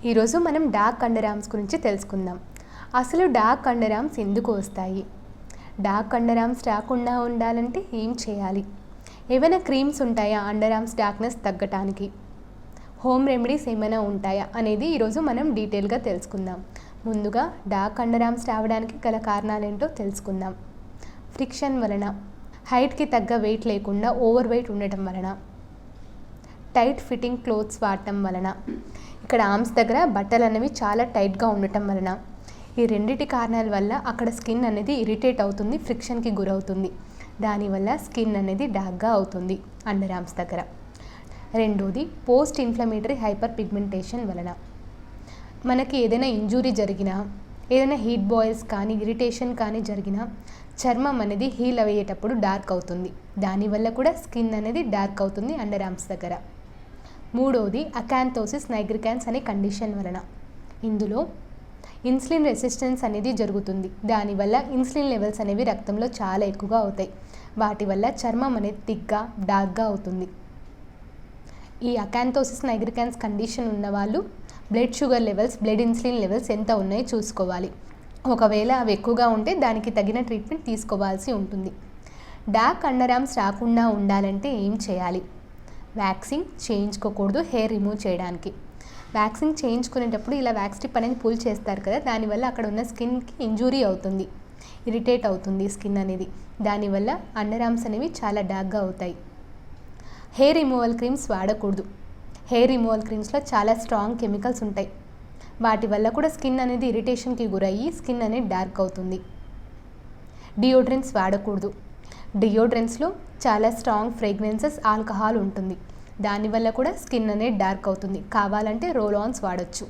ఈరోజు మనం dark under arms గురించి తెలుసుకుందాం. అసలు డార్క్ అండర్ ఆర్మ్స్ ఎందుకు వస్తాయి, డార్క్ అండర్ ఆర్మ్స్ రాకుండా ఉండాలంటే ఏం చేయాలి, ఏమైనా క్రీమ్స్ ఉంటాయా అండర్ ఆర్మ్స్ డార్క్నెస్ తగ్గటానికి, హోమ్ రెమెడీస్ ఏమైనా ఉంటాయా అనేది ఈరోజు మనం డీటెయిల్గా తెలుసుకుందాం. ముందుగా డార్క్ అండర్ ఆర్మ్స్ రావడానికి గల కారణాలేంటో తెలుసుకుందాం. ఫ్రిక్షన్ వలన, హైట్కి తగ్గ వెయిట్ లేకుండా ఓవర్ వెయిట్ ఉండటం వలన, టైట్ ఫిట్టింగ్ క్లోత్స్ వాడటం వలన, ఇక్కడ ఆర్మ్స్ దగ్గర బట్టలు అనేవి చాలా టైట్గా ఉండటం వలన, ఈ రెండిటి కారణాల వల్ల అక్కడ స్కిన్ అనేది ఇరిటేట్ అవుతుంది, ఫ్రిక్షన్కి గురవుతుంది. దానివల్ల స్కిన్ అనేది డార్క్గా అవుతుంది అండర్ ఆర్మ్స్ దగ్గర. రెండోది పోస్ట్ ఇన్ఫ్లమేటరీ హైపర్ పిగ్మెంటేషన్ వలన. మనకి ఏదైనా ఇంజురీ జరిగినా, ఏదైనా హీట్ బాయిల్స్ కానీ ఇరిటేషన్ కానీ జరిగినా చర్మం అనేది హీల్ అయ్యేటప్పుడు డార్క్ అవుతుంది. దానివల్ల కూడా స్కిన్ అనేది డార్క్ అవుతుంది అండర్ ఆర్మ్స్ దగ్గర. మూడోది అకాంతోసిస్ నైగ్రికాన్స్ అనే కండిషన్ వలన. ఇందులో ఇన్సులిన్ రెసిస్టెన్స్ అనేది జరుగుతుంది. దానివల్ల ఇన్సులిన్ లెవెల్స్ అనేవి రక్తంలో చాలా ఎక్కువగా అవుతాయి. వాటి వల్ల చర్మం అనేది థిక్గా డార్క్గా అవుతుంది. ఈ అకాంతోసిస్ నైగ్రికాన్స్ కండిషన్ ఉన్నవాళ్ళు blood sugar levels, blood insulin levels ఎంత ఉన్నాయో చూసుకోవాలి. ఒకవేళ అవి ఎక్కువగా ఉంటే దానికి తగిన ట్రీట్మెంట్ తీసుకోవాల్సి ఉంటుంది. డార్క్ అండర్ ఆర్మ్స్ రాకుండా ఉండాలంటే ఏం చేయాలి? వ్యాక్సింగ్ చేయించుకోకూడదు హెయిర్ రిమూవ్ చేయడానికి. వ్యాక్సింగ్ చేయించుకునేటప్పుడు ఇలా వ్యాక్స్ టిప్ అనేది పుల్ చేస్తారు కదా, దానివల్ల అక్కడ ఉన్న స్కిన్కి ఇంజూరీ అవుతుంది, ఇరిటేట్ అవుతుంది స్కిన్ అనేది. దానివల్ల అండర్ ఆర్మ్స్ అనేవి చాలా డార్క్గా అవుతాయి. హెయిర్ రిమూవల్ క్రీమ్స్ వాడకూడదు. హెయిర్ రిమూవల్ క్రీమ్స్లో చాలా స్ట్రాంగ్ కెమికల్స్ ఉంటాయి. వాటి వల్ల కూడా స్కిన్ అనేది ఇరిటేషన్కి గురయ్యి స్కిన్ అనేది డార్క్ అవుతుంది. డియోడ్రెంట్స్ వాడకూడదు. డియోడ్రెంట్స్లో చాలా స్ట్రాంగ్ ఫ్రేగ్రెన్సెస్, ఆల్కహాల్ ఉంటుంది. దానివల్ల కూడా స్కిన్ అనేది డార్క్ అవుతుంది. కావాలంటే రోల్ ఆన్స్ వాడచ్చు.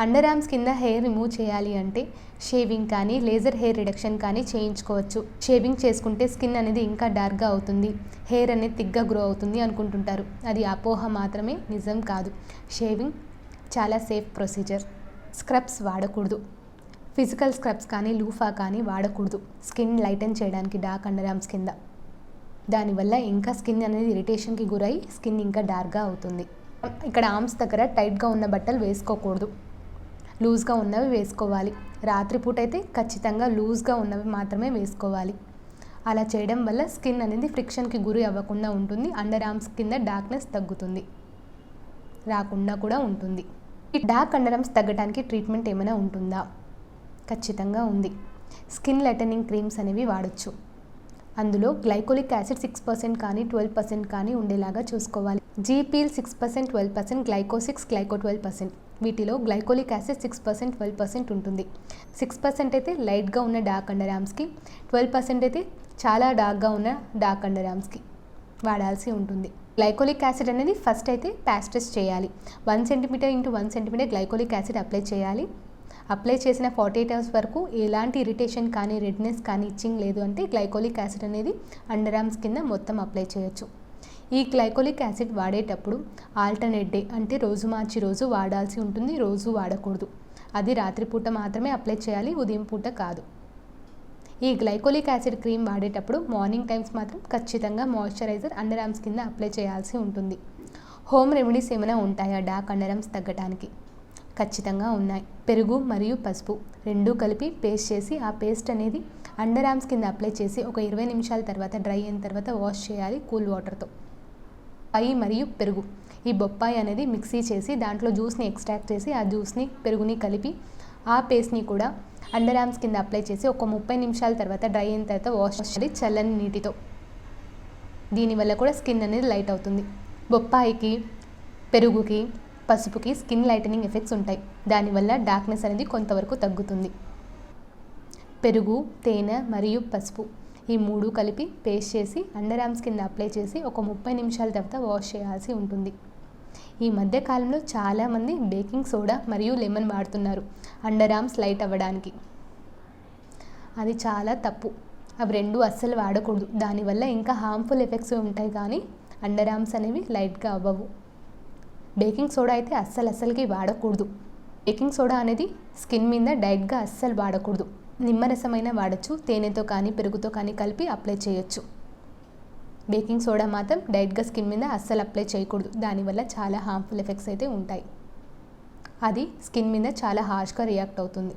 అండర్ ఆర్మ్స్ కింద హెయిర్ రిమూవ్ చేయాలి అంటే షేవింగ్ కానీ లేజర్ హెయిర్ రిడక్షన్ కానీ చేయించుకోవచ్చు. షేవింగ్ చేసుకుంటే స్కిన్ అనేది ఇంకా డార్క్గా అవుతుంది, హెయిర్ అనేది థిక్గా గ్రో అవుతుంది అనుకుంటుంటారు. అది అపోహ మాత్రమే, నిజం కాదు. షేవింగ్ చాలా సేఫ్ ప్రొసీజర్. స్క్రబ్స్ వాడకూడదు. ఫిజికల్ స్క్రబ్స్ కానీ లూఫా కానీ వాడకూడదు స్కిన్ లైటన్ చేయడానికి డార్క్ అండర్ ఆర్మ్స్ కింద. దానివల్ల ఇంకా స్కిన్ అనేది ఇరిటేషన్కి గురై స్కిన్ ఇంకా డార్క్గా అవుతుంది. ఇక్కడ ఆర్మ్స్ దగ్గర టైట్గా ఉన్న బట్టలు వేసుకోకూడదు, లూజ్గా ఉన్నవి వేసుకోవాలి. రాత్రిపూట అయితే ఖచ్చితంగా లూజ్గా ఉన్నవి మాత్రమే వేసుకోవాలి. అలా చేయడం వల్ల స్కిన్ అనేది ఫ్రిక్షన్కి గురి అవ్వకుండా ఉంటుంది. అండర్ ఆర్మ్స్ కింద డార్క్నెస్ తగ్గుతుంది, రాకుండా కూడా ఉంటుంది. ఈ డార్క్ అండర్ ఆర్మ్స్ తగ్గడానికి ట్రీట్మెంట్ ఏమైనా ఉంటుందా? ఖచ్చితంగా ఉంది. స్కిన్ లైటనింగ్ క్రీమ్స్ అనేవి వాడచ్చు. అందులో గ్లైకోలిక్ యాసిడ్ 6% కానీ 12% కానీ ఉండేలాగా చూసుకోవాలి. జీపీల్ 6%, 12%, గ్లైకో6, గ్లైకో 12%. వీటిలో గ్లైకోలిక్ యాసిడ్ 6%, 12% ఉంటుంది. 6% అయితే లైట్గా ఉన్న డార్క్ అండర్ ఆర్మ్స్కి, 12% అయితే చాలా డార్క్గా ఉన్న డార్క్ అండర్ ఆర్మ్స్కి వాడాల్సి ఉంటుంది. గ్లైకోలిక్ యాసిడ్ అనేది ఫస్ట్ అయితే ప్యాచ్ టెస్ట్ చేయాలి. 1 centimetre into 1 centimetre glycolic acid apply చేయాలి. అప్లై చేసిన 48 అవర్స్ వరకు ఎలాంటి ఇరిటేషన్ కానీ రెడ్నెస్ కానీ ఇచ్చింగ్ లేదు అంటే గ్లైకోలిక్ యాసిడ్ అనేది అండర్ ఆర్మ్స్ కింద మొత్తం అప్లై చేయొచ్చు. ఈ గ్లైకోలిక్ యాసిడ్ వాడేటప్పుడు ఆల్టర్నేట్ డే అంటే రోజు మార్చి రోజు వాడాల్సి ఉంటుంది. రోజు వాడకూడదు. అది రాత్రిపూట మాత్రమే అప్లై చేయాలి, ఉదయం పూట కాదు. ఈ గ్లైకోలిక్ యాసిడ్ క్రీమ్ వాడేటప్పుడు మార్నింగ్ టైమ్స్ మాత్రం ఖచ్చితంగా మాయిశ్చరైజర్ అండర్ ఆర్మ్స్ కింద అప్లై చేయాల్సి ఉంటుంది. హోమ్ రెమెడీస్ ఏమైనా ఉంటాయా డార్క్ అండర్ ఆర్మ్స్ తగ్గడానికి? ఖచ్చితంగా ఉన్నాయి. పెరుగు మరియు పసుపు రెండూ కలిపి పేస్ట్ చేసి ఆ పేస్ట్ అనేది అండర్ ఆర్మ్స్ కింద అప్లై చేసి ఒక 20 నిమిషాల తర్వాత డ్రై అయిన తర్వాత వాష్ చేయాలి కూల్ వాటర్తో. బొప్పాయి మరియు పెరుగు, ఈ బొప్పాయి అనేది మిక్సీ చేసి దాంట్లో జ్యూస్ని ఎక్స్ట్రాక్ట్ చేసి ఆ జ్యూస్ని పెరుగుని కలిపి ఆ పేస్ట్ని కూడా అండర్ ఆర్మ్స్ కింద అప్లై చేసి ఒక 30 నిమిషాల తర్వాత డ్రై అయిన తర్వాత వాష్ చేయాలి చల్లని నీటితో. దీనివల్ల కూడా స్కిన్ అనేది లైట్ అవుతుంది. బొప్పాయికి, పెరుగుకి, పసుపుకి స్కిన్ లైటనింగ్ ఎఫెక్ట్స్ ఉంటాయి. దానివల్ల డార్క్నెస్ అనేది కొంతవరకు తగ్గుతుంది. పెరుగు, తేనె మరియు పసుపు ఈ 3 కలిపి పేస్ట్ చేసి అండర్ ఆర్మ్స్ కింద అప్లై చేసి ఒక 30 నిమిషాల తర్వాత వాష్ చేయాల్సి ఉంటుంది. ఈ మధ్య కాలంలో చాలామంది బేకింగ్ సోడా మరియు లెమన్ వాడుతున్నారు అండర్ ఆర్మ్స్ లైట్ అవ్వడానికి. అది చాలా తప్పు. అవి రెండు అస్సలు వాడకూడదు. దానివల్ల ఇంకా హార్మ్ఫుల్ ఎఫెక్ట్స్ ఉంటాయి కానీ అండర్ ఆర్మ్స్ అనేవి లైట్గా అవ్వవు. బేకింగ్ సోడా అయితే అస్సలకి వాడకూడదు. బేకింగ్ సోడా అనేది స్కిన్ మీద డైరెక్ట్గా అస్సలు వాడకూడదు. నిమ్మరసమైనా వాడచ్చు, తేనెతో కానీ పెరుగుతో కానీ కలిపి అప్లై చేయొచ్చు. బేకింగ్ సోడా మాత్రం డైరెక్ట్గా స్కిన్ మీద అస్సలు అప్లై చేయకూడదు. దానివల్ల చాలా హార్మ్ఫుల్ ఎఫెక్ట్స్ అయితే ఉంటాయి. అది స్కిన్ మీద చాలా హార్ష్గా రియాక్ట్ అవుతుంది.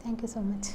Thank you so much.